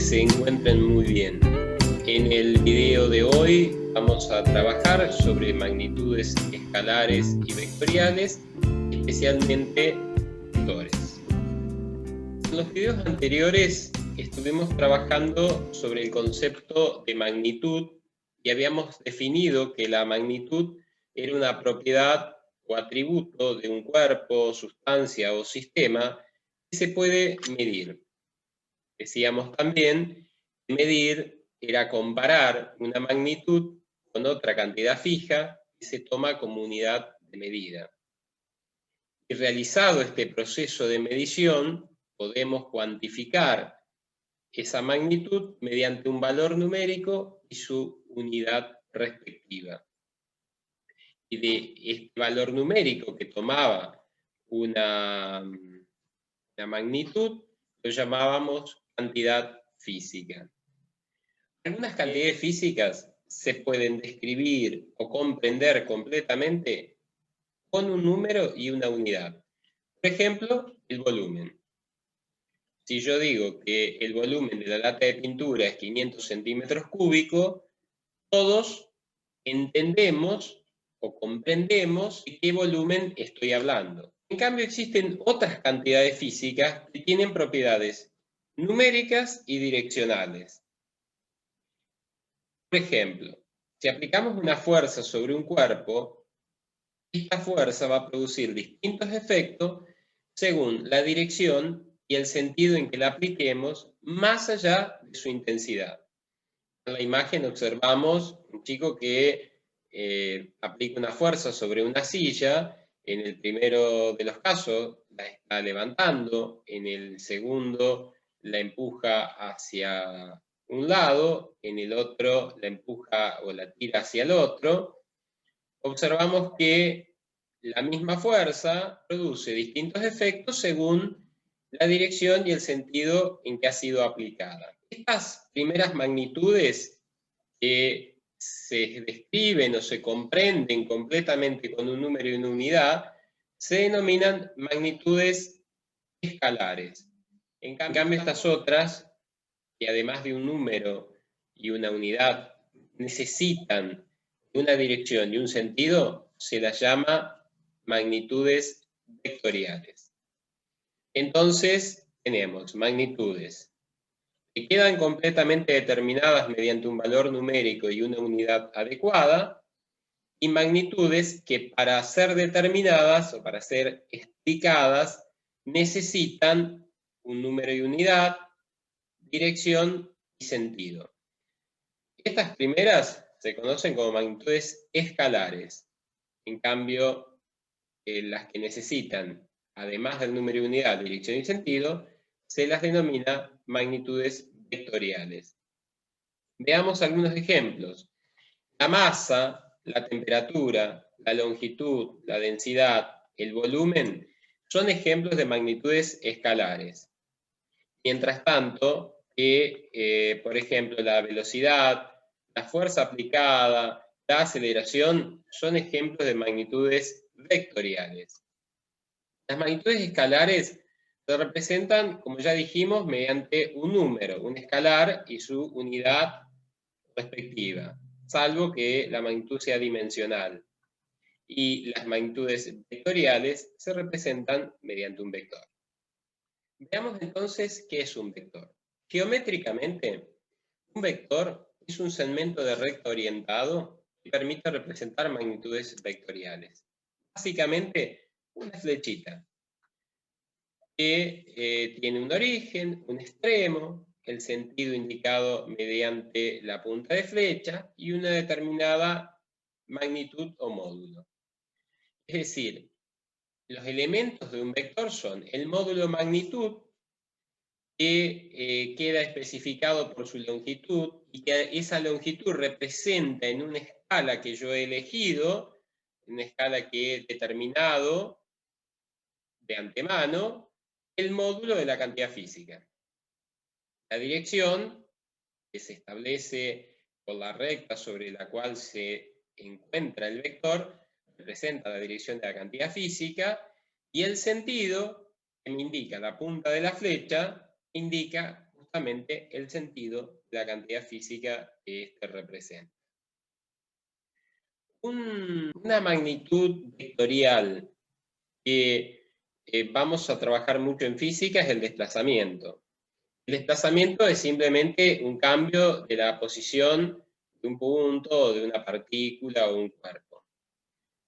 que se encuentren muy bien. En el video de hoy vamos a trabajar sobre magnitudes escalares y vectoriales, especialmente vectores. En los videos anteriores estuvimos trabajando sobre el concepto de magnitud y habíamos definido que la magnitud era una propiedad o atributo de un cuerpo, sustancia o sistema que se puede medir. Decíamos también que medir era comparar una magnitud con otra cantidad fija que se toma como unidad de medida. Y realizado este proceso de medición, podemos cuantificar esa magnitud mediante un valor numérico y su unidad respectiva. Y de este valor numérico que tomaba una magnitud, lo llamábamos cantidad física. Algunas cantidades físicas se pueden describir o comprender completamente con un número y una unidad. Por ejemplo, el volumen. Si yo digo que el volumen de la lata de pintura es 500 centímetros cúbicos, todos entendemos o comprendemos de qué volumen estoy hablando. En cambio, existen otras cantidades físicas que tienen propiedades numéricas y direccionales. Por ejemplo, si aplicamos una fuerza sobre un cuerpo, esta fuerza va a producir distintos efectos según la dirección y el sentido en que la apliquemos, más allá de su intensidad. En la imagen observamos un chico que aplica una fuerza sobre una silla. En el primero de los casos la está levantando, en el segundo la empuja hacia un lado, en el otro la empuja o la tira hacia el otro. Observamos que la misma fuerza produce distintos efectos según la dirección y el sentido en que ha sido aplicada. Estas primeras magnitudes que se describen o se comprenden completamente con un número y una unidad, se denominan magnitudes escalares. En cambio, estas otras, que además de un número y una unidad, necesitan una dirección y un sentido, se las llama magnitudes vectoriales. Entonces, tenemos magnitudes que quedan completamente determinadas mediante un valor numérico y una unidad adecuada, y magnitudes que para ser determinadas o para ser explicadas necesitan un número y unidad, dirección y sentido. Estas primeras se conocen como magnitudes escalares. En cambio, las que necesitan, además del número y unidad, dirección y sentido, se las denomina magnitudes vectoriales. Veamos algunos ejemplos. La masa, la temperatura, la longitud, la densidad, el volumen, son ejemplos de magnitudes escalares. Mientras tanto, por ejemplo, la velocidad, la fuerza aplicada, la aceleración, son ejemplos de magnitudes vectoriales. Las magnitudes escalares se representan, como ya dijimos, mediante un número, un escalar y su unidad respectiva, salvo que la magnitud sea dimensional. Y las magnitudes vectoriales se representan mediante un vector. Veamos entonces qué es un vector. Geométricamente, un vector es un segmento de recta orientado que permite representar magnitudes vectoriales. Básicamente, una flechita que tiene un origen, un extremo, el sentido indicado mediante la punta de flecha y una determinada magnitud o módulo. Es decir, los elementos de un vector son el módulo magnitud, que queda especificado por su longitud, y que esa longitud representa en una escala que yo he elegido, una escala que he determinado de antemano, el módulo de la cantidad física. La dirección, que se establece por la recta sobre la cual se encuentra el vector, representa la dirección de la cantidad física, y el sentido, que me indica la punta de la flecha, indica justamente el sentido de la cantidad física que éste representa. Una magnitud vectorial que vamos a trabajar mucho en física es el desplazamiento. El desplazamiento es simplemente un cambio de la posición de un punto o de una partícula o un cuerpo.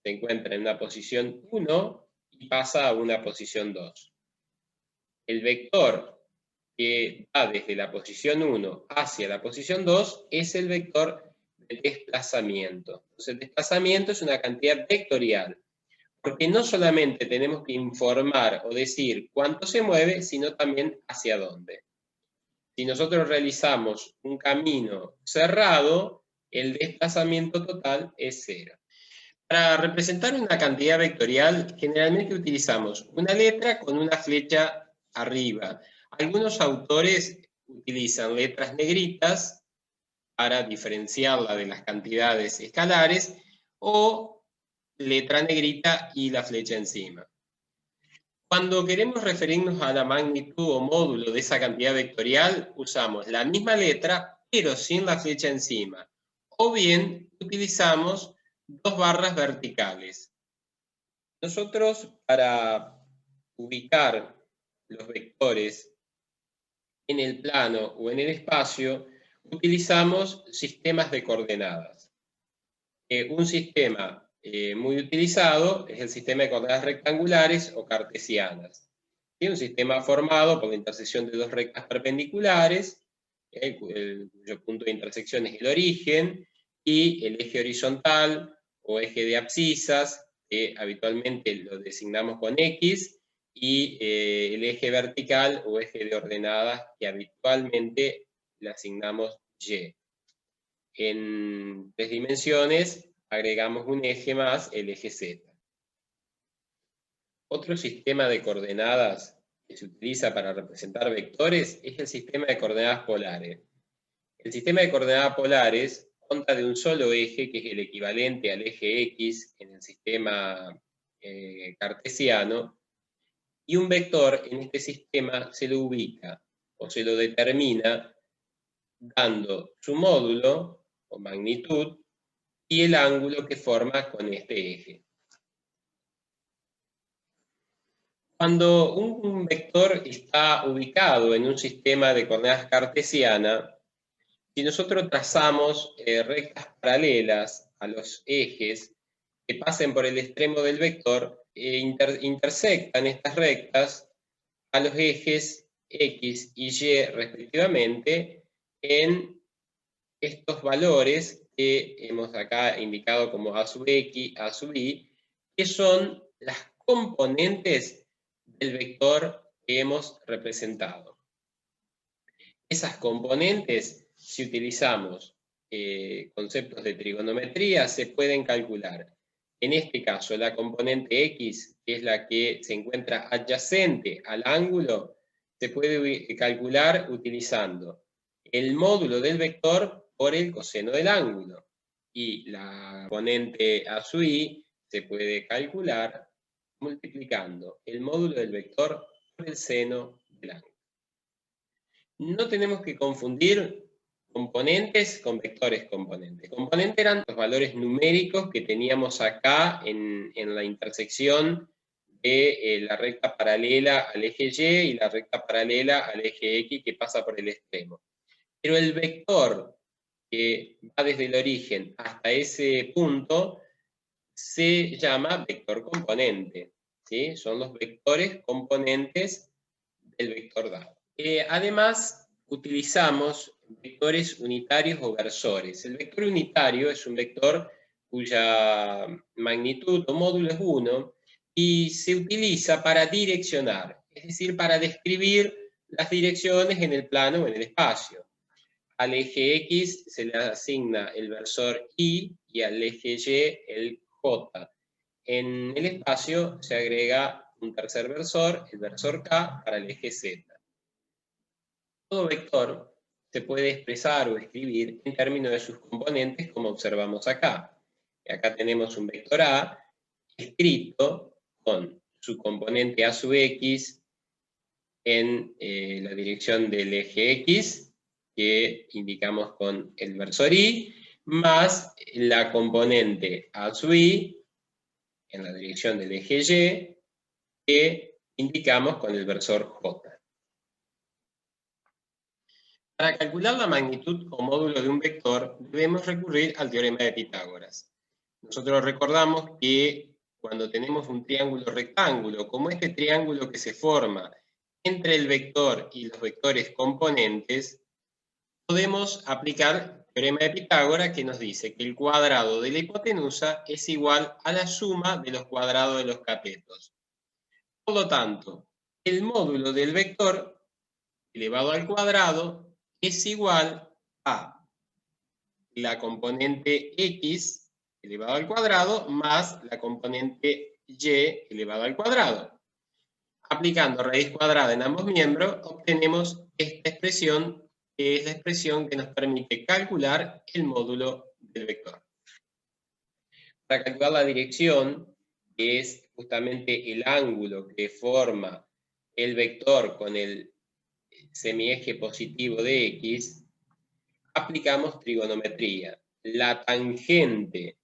Se encuentra en una posición 1 y pasa a una posición 2. El vector que va desde la posición 1 hacia la posición 2 es el vector de desplazamiento. Entonces, el desplazamiento es una cantidad vectorial, porque no solamente tenemos que informar o decir cuánto se mueve, sino también hacia dónde. Si nosotros realizamos un camino cerrado, el desplazamiento total es 0. Para representar una cantidad vectorial, generalmente utilizamos una letra con una flecha arriba. Algunos autores utilizan letras negritas para diferenciarla de las cantidades escalares, o letra negrita y la flecha encima. Cuando queremos referirnos a la magnitud o módulo de esa cantidad vectorial, usamos la misma letra, pero sin la flecha encima. O bien, utilizamos dos barras verticales. Nosotros, para ubicar los vectores en el plano o en el espacio, utilizamos sistemas de coordenadas. Un sistema muy utilizado es el sistema de coordenadas rectangulares o cartesianas. ¿Sí? Un sistema formado por la intersección de dos rectas perpendiculares, cuyo punto de intersección es el origen, y el eje horizontal o eje de abscisas, que habitualmente lo designamos con X, y el eje vertical o eje de ordenadas, que habitualmente le asignamos Y. En 3 dimensiones agregamos un eje más, el eje Z. Otro sistema de coordenadas que se utiliza para representar vectores es el sistema de coordenadas polares. El sistema de coordenadas polares consta de un solo eje, que es el equivalente al eje X en el sistema cartesiano, y un vector en este sistema se lo ubica o se lo determina dando su módulo o magnitud y el ángulo que forma con este eje. Cuando un vector está ubicado en un sistema de coordenadas cartesiana, si nosotros trazamos rectas paralelas a los ejes que pasen por el extremo del vector, intersectan estas rectas a los ejes X y Y respectivamente en estos valores que hemos acá indicado como A sub X, A sub Y, que son las componentes del vector que hemos representado. Esas componentes, si utilizamos conceptos de trigonometría, se pueden calcular. En este caso, la componente X, que es la que se encuentra adyacente al ángulo, se puede calcular utilizando el módulo del vector por el coseno del ángulo. Y la componente A sub I se puede calcular multiplicando el módulo del vector por el seno del ángulo. No tenemos que confundir componentes con vectores componentes. Componentes eran los valores numéricos que teníamos acá en la intersección de la recta paralela al eje Y y la recta paralela al eje X que pasa por el extremo. Pero el vector que va desde el origen hasta ese punto se llama vector componente, ¿sí? Son los vectores componentes del vector dado. Además, utilizamos vectores unitarios o versores. El vector unitario es un vector cuya magnitud o módulo es 1 y se utiliza para direccionar, es decir, para describir las direcciones en el plano o en el espacio. Al eje X se le asigna el versor Y y al eje Y el J. En el espacio se agrega un tercer versor, el versor K, para el eje Z. Todo vector se puede expresar o escribir en términos de sus componentes, como observamos acá. Acá tenemos un vector A escrito con su componente A sub X en la dirección del eje X, que indicamos con el versor Y, más la componente A sub Y, en la dirección del eje Y, que indicamos con el versor J. Para calcular la magnitud o módulo de un vector, debemos recurrir al teorema de Pitágoras. Nosotros recordamos que cuando tenemos un triángulo rectángulo, como este triángulo que se forma entre el vector y los vectores componentes, podemos aplicar el teorema de Pitágoras, que nos dice que el cuadrado de la hipotenusa es igual a la suma de los cuadrados de los catetos. Por lo tanto, el módulo del vector elevado al cuadrado es igual a la componente X elevado al cuadrado más la componente Y elevado al cuadrado. Aplicando raíz cuadrada en ambos miembros, obtenemos esta expresión, que es la expresión que nos permite calcular el módulo del vector. Para calcular la dirección, que es justamente el ángulo que forma el vector con el semieje positivo de X, aplicamos trigonometría. La tangente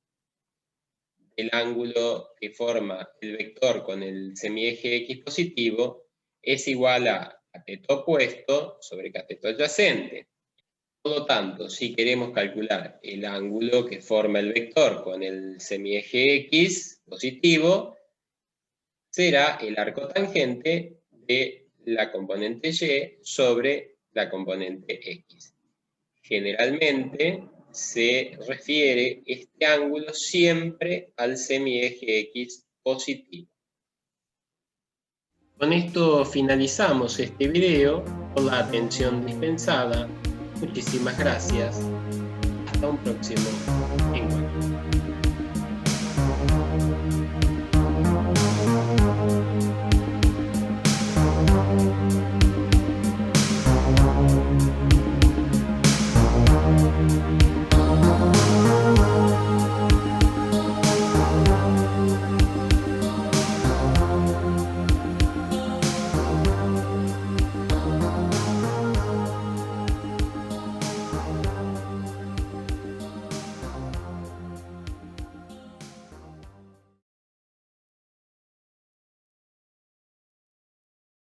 del ángulo que forma el vector con el semieje X positivo es igual a cateto opuesto sobre cateto adyacente. Por lo tanto, si queremos calcular el ángulo que forma el vector con el semieje X positivo, será el arco tangente de la componente Y sobre la componente X. Generalmente se refiere este ángulo siempre al semieje X positivo. Con esto finalizamos este video. Por la atención dispensada, muchísimas gracias. Hasta un próximo encuentro.